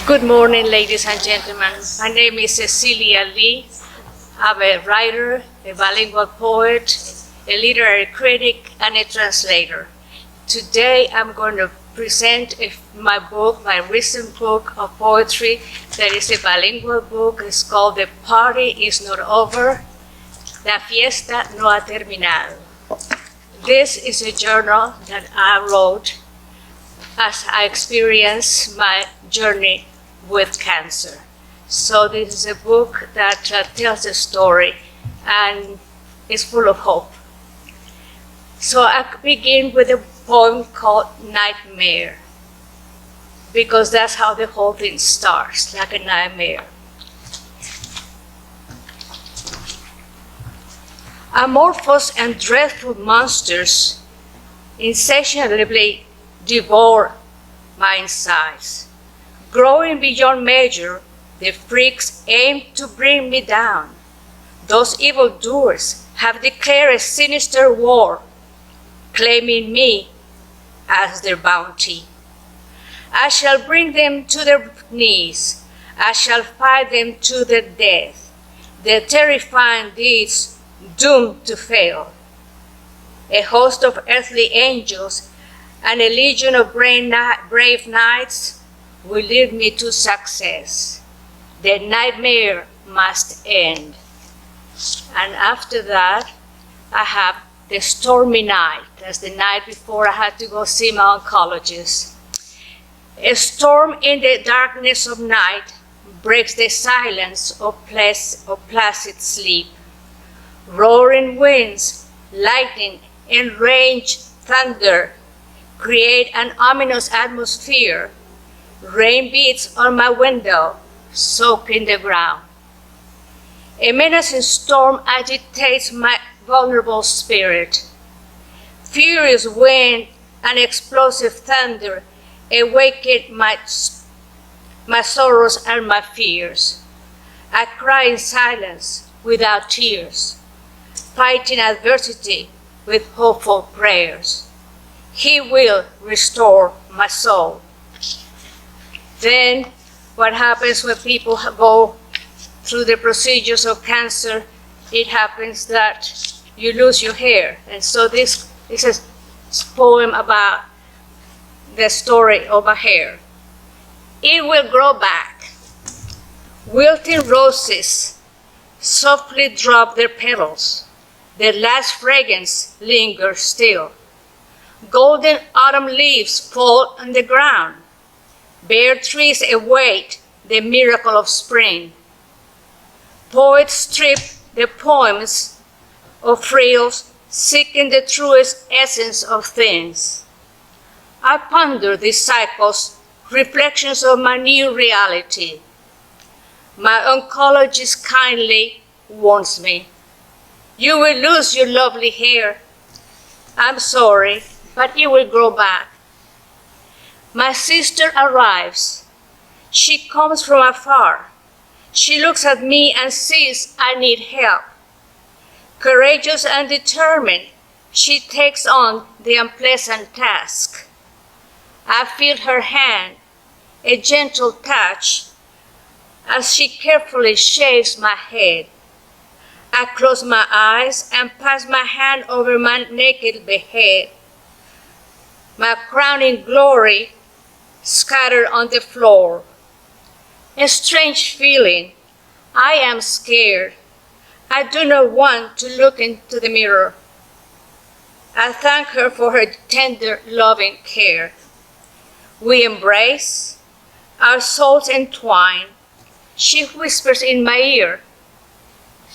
Good morning, ladies and gentlemen. My name is Cecilia Lee. I'm a writer, a bilingual poet, a literary critic, and a translator. Today, I'm going to present my book, my recent book of poetry that is a bilingual book. It's called The Party Is Not Over, La Fiesta No Ha Terminado. This is a journal that I wrote as I experienced my journey with cancer. So this is a book that tells a story and is full of hope. So I begin with a poem called Nightmare, because that's how the whole thing starts, like a nightmare. Amorphous and dreadful monsters insatiably devour my insides. Growing beyond measure, the freaks aim to bring me down. Those evildoers have declared a sinister war, claiming me as their bounty. I shall bring them to their knees. I shall fight them to their death. Their terrifying deeds doomed to fail. A host of earthly angels and a legion of brave knights will lead me to success. The nightmare must end. And after that, I have the stormy night. That's the night before I had to go see my oncologist. A storm in the darkness of night breaks the silence of placid sleep. Roaring winds, lightning, and range thunder create an ominous atmosphere. Rain beats on my window, soaking the ground. A menacing storm agitates my vulnerable spirit. Furious wind and explosive thunder awaken my sorrows and my fears. I cry in silence without tears, fighting adversity with hopeful prayers. He will restore my soul. Then, what happens when people go through the procedures of cancer, it happens that you lose your hair. And so this is a poem about the story of a hair. It will grow back. Wilting roses softly drop their petals. Their last fragrance lingers still. Golden autumn leaves fall on the ground. Bare trees await the miracle of spring. Poets strip the poems of frills, seeking the truest essence of things. I ponder these cycles, reflections of my new reality. My oncologist kindly warns me, "You will lose your lovely hair. I'm sorry, but it will grow back." My sister arrives. She comes from afar. She looks at me and sees I need help. Courageous and determined, she takes on the unpleasant task. I feel her hand, a gentle touch, as she carefully shaves my head. I close my eyes and pass my hand over my naked head. My crowning glory scattered on the floor. A strange feeling. I am scared. I do not want to look into the mirror. I thank her for her tender, loving care. We embrace, our souls entwine. She whispers in my ear,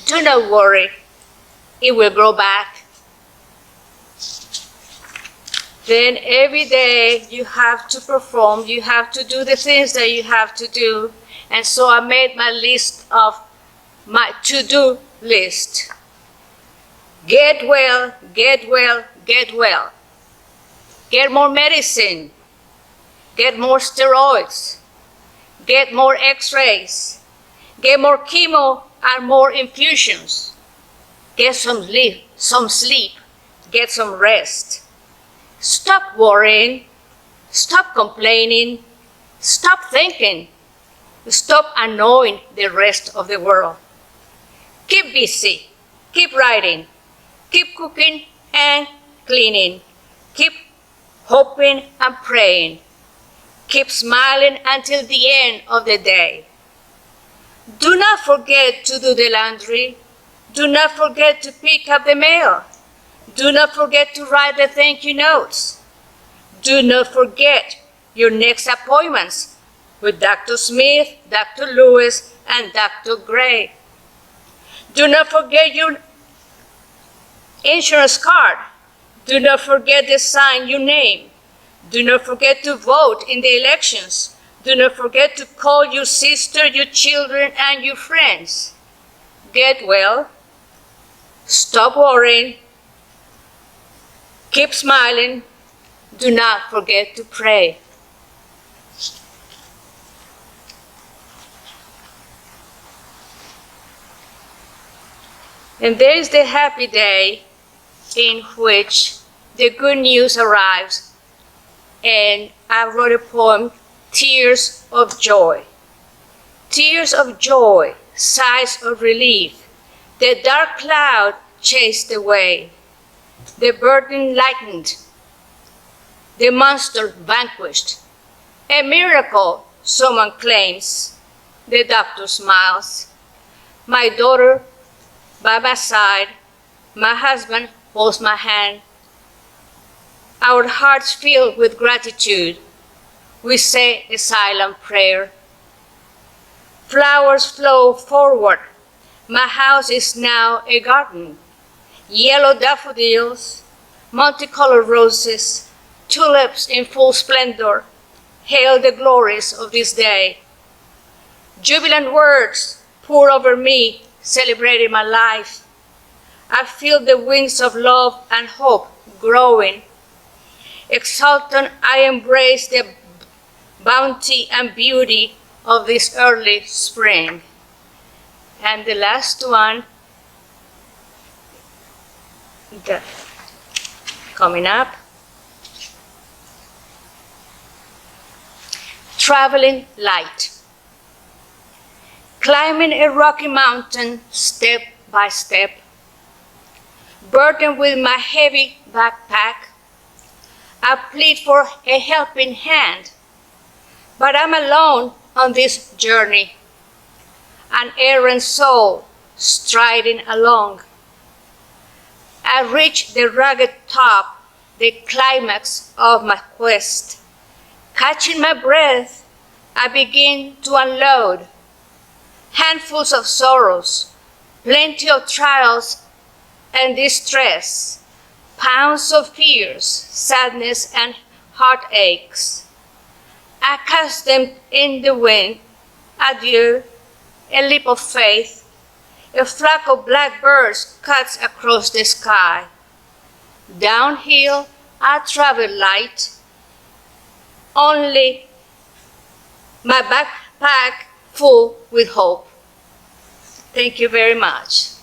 "Do not worry, it will grow back." Then every day you have to perform, you have to do the things that you have to do. And so I made my list of my to-do list. Get well, get well, get well. Get more medicine. Get more steroids. Get more x-rays. Get more chemo and more infusions. Get some sleep. Get some rest. Stop worrying, stop complaining, stop thinking, Stop annoying the rest of the world. Keep busy, keep writing, keep cooking and cleaning, keep hoping and praying, keep smiling until the end of the day. Do not forget to do the laundry. Do not forget to pick up the mail. Do not forget to write the thank you notes. Do not forget your next appointments with Dr. Smith, Dr. Lewis, and Dr. Gray. Do not forget your insurance card. Do not forget to sign your name. Do not forget to vote in the elections. Do not forget to call your sister, your children, and your friends. Get well. Stop worrying. Keep smiling. Do not forget to pray. And there is the happy day in which the good news arrives, and I wrote a poem, Tears of Joy. Tears of joy, sighs of relief, the dark cloud chased away, the burden lightened, the monster vanquished. A miracle, someone claims. The doctor smiles. My daughter by my side, my husband holds my hand. Our hearts filled with gratitude, we say a silent prayer. Flowers flow forward. My house is now a garden. Yellow daffodils, multicolored roses, tulips in full splendor, hail the glories of this day. Jubilant words pour over me, celebrating my life. I feel the wings of love and hope growing. Exultant, I embrace the bounty and beauty of this early spring. And the last one, coming up. Traveling light. Climbing a rocky mountain step by step, burdened with my heavy backpack, I plead for a helping hand, but I'm alone on this journey, an errant soul striding along. I reach the rugged top, the climax of my quest. Catching my breath, I begin to unload handfuls of sorrows, plenty of trials and distress, pounds of fears, sadness, and heartaches. I cast them in the wind. Adieu, a leap of faith. A flock of blackbirds cuts across the sky. Downhill, I travel light. Only my backpack full with hope. Thank you very much.